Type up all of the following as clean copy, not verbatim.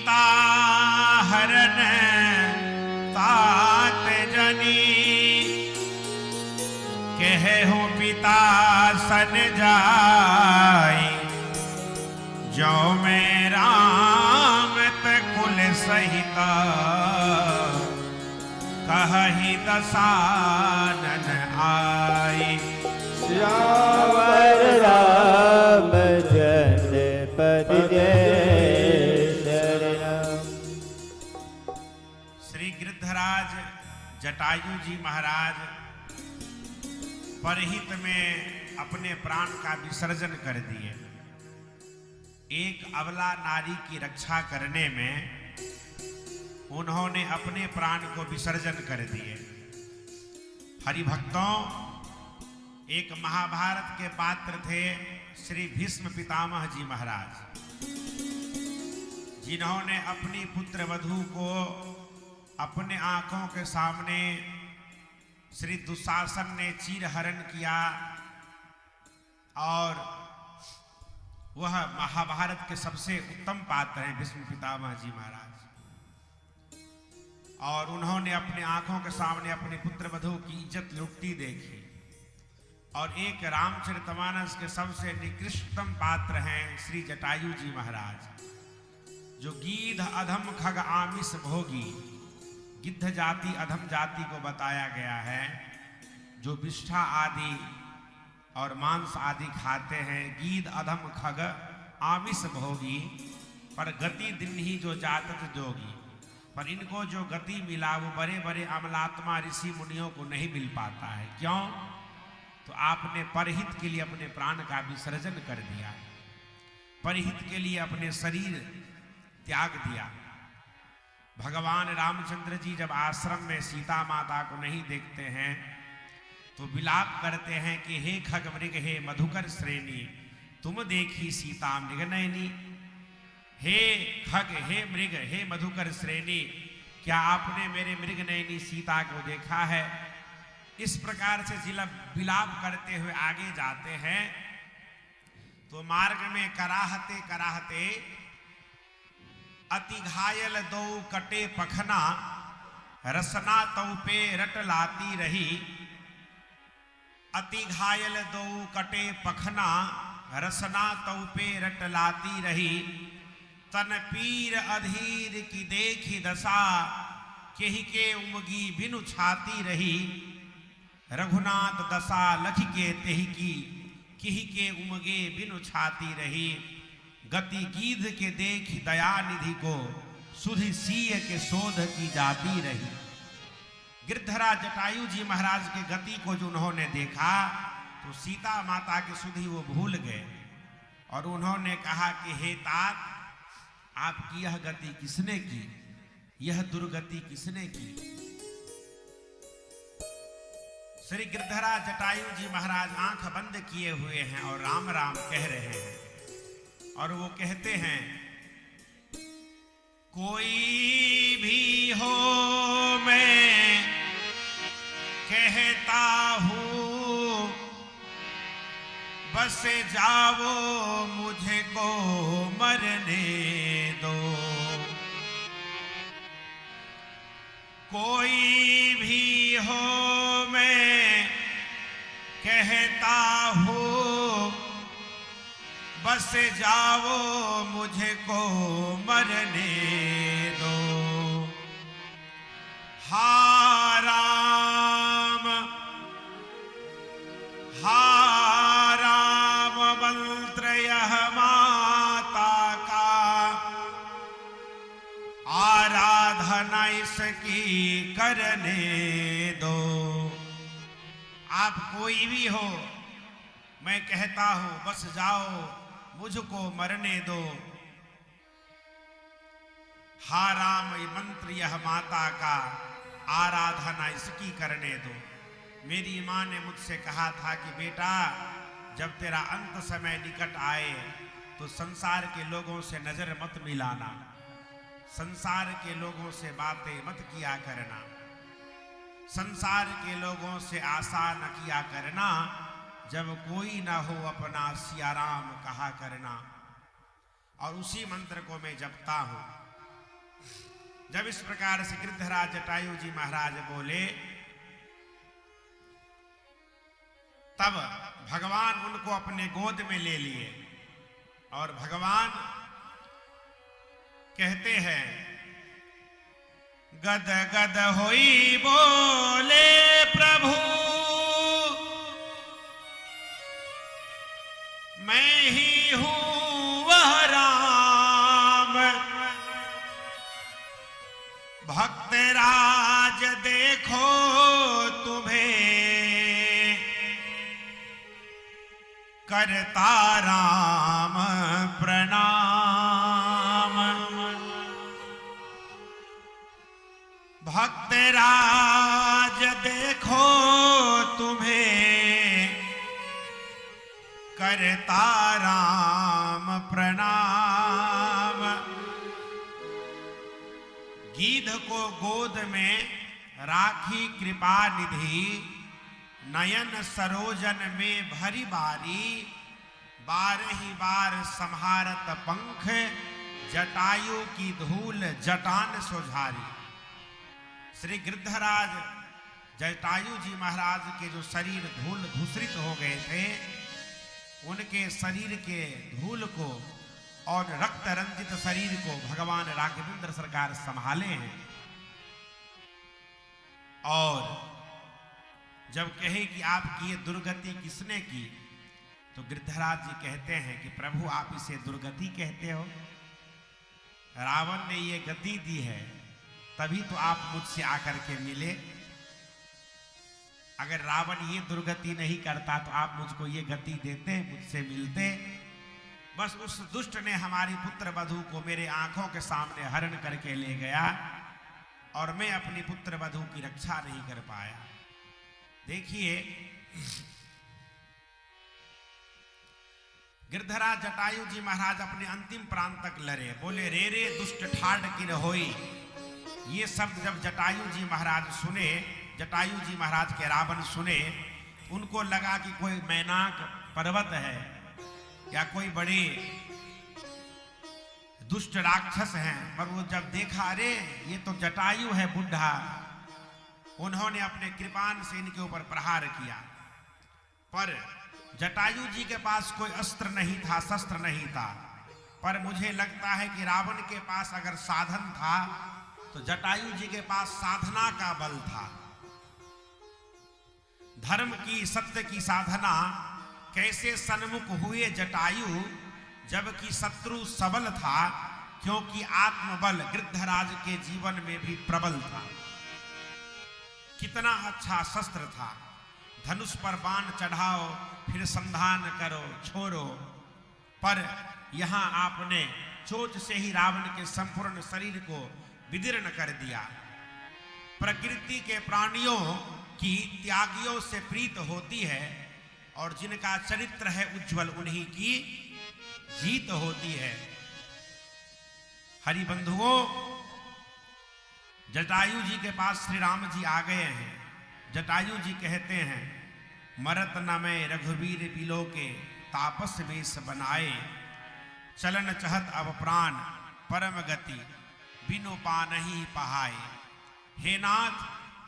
सीता हरण तात जनी, कहु पिता सन जाय, जो मैं राम कुल सहिता, कहि दसानन आए। श्यावर राम जन पद जय शरणम। श्री गिरधराज जटायु जी महाराज परहित में अपने प्राण का विसर्जन कर दिए। एक अबला नारी की रक्षा करने में उन्होंने अपने प्राण को विसर्जन कर दिए। हरिभक्तों, एक महाभारत के पात्र थे श्री भीष्म पितामह जी महाराज, जिन्होंने अपनी पुत्र वधू को अपने आंखों के सामने श्री दुशासन ने चीरहरण किया और वह महाभारत के सबसे उत्तम पात्र हैं भीष्म पितामह जी महाराज। और उन्होंने अपने आंखों के सामने अपने पुत्र वधू की इज्जत लुटती देखी। और एक रामचरितमानस के सबसे निकृष्टतम पात्र हैं श्री जटायु जी महाराज, जो गीध अधम खग आमिष भोगी, गिद्ध जाति अधम जाति को बताया गया है, जो विष्ठा आदि और मांस आदि खाते हैं। गीध अधम खग आमिष भोगी, पर गति दिन ही जो जातक जोगी। पर इनको जो गति मिला वो बड़े बड़े अमलात्मा ऋषि मुनियों को नहीं मिल पाता है। क्यों? तो आपने परहित के लिए अपने प्राण का विसर्जन कर दिया, परहित के लिए अपने शरीर त्याग दिया। भगवान रामचंद्र जी जब आश्रम में सीता माता को नहीं देखते हैं तो विलाप करते हैं कि हे खग मृग हे मधुकर श्रेणी, तुम देखी सीता मृग नयनी। हे खग हे मृग हे मधुकर श्रेणी, क्या आपने मेरे मृग नयनी सीता को देखा है? इस प्रकार से विलाप करते हुए आगे जाते हैं तो मार्ग में कराहते कराहते अति घायल दो कटे पखना, रसना तऊ पे रट लाती रही। अति घायल दो कटे पखना, रसना तऊ पे रट लाती रही। तन पीर अधीर की देखी दशा, केहि के उमगी बिनु छाती रही। रघुनाथ दशा लखि के तेहि की, केहि के उमगे बिनु छाती रही। गति गीध के देख दया निधि को, सुधि सीय के शोध की जाती रही। गिरधराज जटायु जी महाराज के गति को जो उन्होंने देखा तो सीता माता की सुधि वो भूल गए और उन्होंने कहा कि हे तात, आपकी यह गति किसने की, यह दुर्गति किसने की? श्री गिरधराज जटायु जी महाराज आंख बंद किए हुए हैं और राम राम कह रहे हैं। और वो कहते हैं, कोई भी हो मैं कहता हूँ, बस जाओ मुझे को मरने दो। कोई भी हो मैं कहता हूँ, बस जाओ मुझे को मरने दो। हा राम मंत्र यह माता का, आराधना इसकी करने दो। आप कोई भी हो, मैं कहता हूं बस जाओ मुझको मरने दो। हा राम मंत्र यह माता का, आराधना इसकी करने दो। मेरी माँ ने मुझसे कहा था कि बेटा, जब तेरा अंत समय निकट आए तो संसार के लोगों से नजर मत मिलाना, संसार के लोगों से बातें मत किया करना, संसार के लोगों से आशा न किया करना। जब कोई ना हो अपना सियाराम कहा करना। और उसी मंत्र को मैं जपता हूं। जब इस प्रकार से गिरधराज जटायु जी महाराज बोले, तब भगवान उनको अपने गोद में ले लिए और भगवान कहते हैं, गद गद होई बोले प्रभु, मैं ही हूं वह राम, भक्त राज देखो तुम्हें, करता राम प्रणाम। भक्त राज देखो तुम्हें, करता राम प्रणाम। गीध को गोद में राखी कृपा निधि, नयन सरोजन में भरी बारी, बारही बार संहारत पंख, जटायु की धूल जटान सुझारी। श्री गिरधराज जटायु जी महाराज के जो शरीर धूल धूसरित हो गए थे, उनके शरीर के धूल को और रक्त रंजित शरीर को भगवान राघवेंद्र सरकार संभाले हैं। और जब कहे कि आपकी ये दुर्गति किसने की, तो गिरधराज जी कहते हैं कि प्रभु आप इसे दुर्गति कहते हो, रावण ने ये गति दी है तभी तो आप मुझसे आकर के मिले। अगर रावण ये दुर्गति नहीं करता तो आप मुझको ये गति देते, मुझसे मिलते। बस उस दुष्ट ने हमारी पुत्र वधू को मेरे आंखों के सामने हरण करके ले गया और मैं अपनी पुत्र वधू की रक्षा नहीं कर पाया। देखिए, गिरधराज जटायु जी महाराज अपने अंतिम प्राण तक लड़े। बोले, रे रे दुष्ट ठाड़ किन होई। ये शब्द जब जटायु जी महाराज सुने, जटायु जी महाराज के रावण सुने, उनको लगा कि कोई मैनाक पर्वत है या कोई बड़े दुष्ट राक्षस हैं। पर वो जब देखा, अरे ये तो जटायु है बुढ़ा, उन्होंने अपने कृपान से इनके ऊपर प्रहार किया। पर जटायु जी के पास कोई अस्त्र नहीं था, शस्त्र नहीं था। पर मुझे लगता है कि रावण के पास अगर साधन था तो जटायु जी के पास साधना का बल था। धर्म की, सत्य की साधना कैसे सन्मुख हुए जटायु, जबकि शत्रु सबल था, क्योंकि आत्मबल गिरधराज के जीवन में भी प्रबल था। कितना अच्छा शस्त्र था। धनुष पर बाण चढ़ाओ, फिर संधान करो, छोड़ो। पर यहां आपने चोट से ही रावण के संपूर्ण शरीर को विदीर्ण कर दिया। प्रकृति के प्राणियों की त्यागियों से प्रीत होती है और जिनका चरित्र है उज्जवल, उन्हीं की जीत होती है। हरि बंधुओं, जटायु जी के पास श्री राम जी आ गए हैं। जटायु जी कहते हैं, मरत न मैं रघुवीर बिलो के, तापस वेश बनाए, चलन चहत अब प्राण परम गति, बिनु पानहि पहाए। हे नाथ,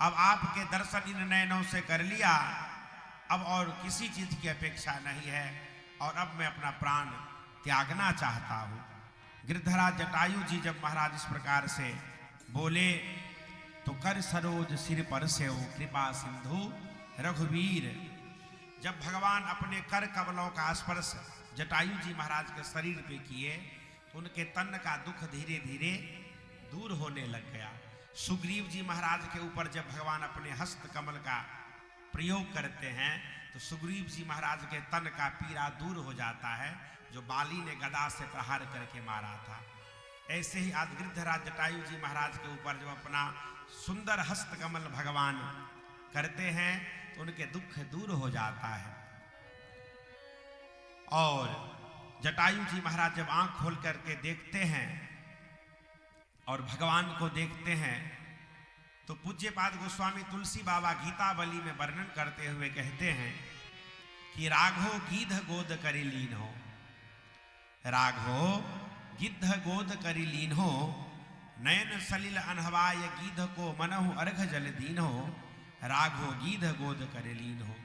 अब आपके दर्शन इन नयनों से कर लिया, अब और किसी चीज की अपेक्षा नहीं है और अब मैं अपना प्राण त्यागना चाहता हूं। गिरधराज जटायु जी जब महाराज इस प्रकार से बोले तो कर सरोज सिर पर से हो कृपा सिंधु रघुवीर। जब भगवान अपने कर कमलों का स्पर्श जटायु जी महाराज के शरीर पे किए तो उनके तन का दुख धीरे धीरे दूर होने लग गया। सुग्रीव जी महाराज के ऊपर जब भगवान अपने हस्त कमल का प्रयोग करते हैं तो सुग्रीव जी महाराज के तन का पीड़ा दूर हो जाता है, जो बाली ने गदा से प्रहार करके मारा था। ऐसे ही आज गिरधराज जटायु जी महाराज के ऊपर जब अपना सुंदर हस्त कमल भगवान करते हैं तो उनके दुख दूर हो जाता है। और जटायु जी महाराज जब आंख खोल करके देखते हैं और भगवान को देखते हैं तो पूज्यपाद गोस्वामी तुलसी बाबा गीतावली में वर्णन करते हुए कहते हैं कि राघो गीध गोद करी लीन हो, राघो गिद्ध गोद करी लीन हो, नयन सलिल अनहवाय गीध को मनहु अर्घ जल दीन हो, राघो गीध गोद करे लीन हो।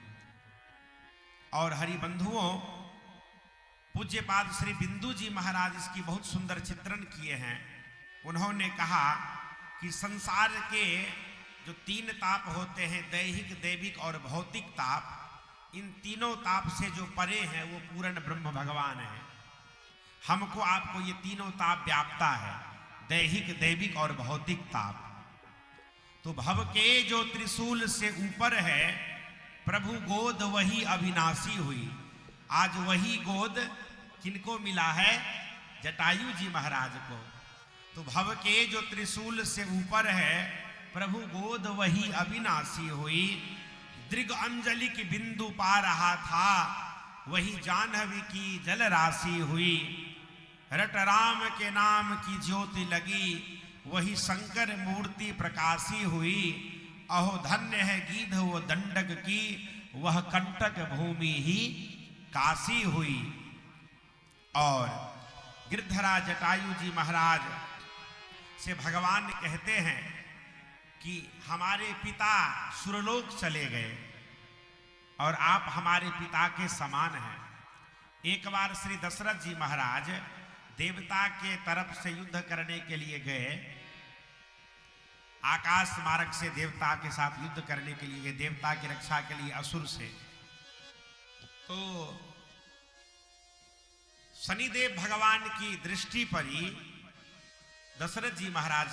और हरिबंधुओं, पूज्यपाद श्री बिंदु जी महाराज इसकी बहुत सुंदर चित्रण किए हैं। उन्होंने कहा कि संसार के जो तीन ताप होते हैं, दैहिक, दैविक और भौतिक ताप, इन तीनों ताप से जो परे हैं वो पूर्ण ब्रह्म भगवान है। हमको आपको ये तीनों ताप व्यापता है, दैहिक, दैविक और भौतिक ताप। तो भव के जो त्रिशूल से ऊपर है, प्रभु गोद वही अविनाशी हुई। आज वही गोद किनको मिला है? जटायु जी महाराज को। तो भव के जो त्रिशूल से ऊपर है, प्रभु गोद वही अविनाशी हुई। दृग अंजलि की बिंदु पा रहा था, वही जाह्नवी की जल राशि हुई। रट राम के नाम की ज्योति लगी, वही शंकर मूर्ति प्रकाशी हुई। अहो धन्य है गीध वो दंडक की, वह कंटक भूमि ही काशी हुई। और गिरधराज जटायु जी महाराज से भगवान कहते हैं कि हमारे पिता सुरलोक चले गए और आप हमारे पिता के समान हैं। एक बार श्री दशरथ जी महाराज देवता के तरफ से युद्ध करने के लिए गए, आकाश मार्ग से देवता के साथ युद्ध करने के लिए, देवता की रक्षा के लिए असुर से। तो शनिदेव भगवान की दृष्टि पड़ी, दशरथ जी महाराज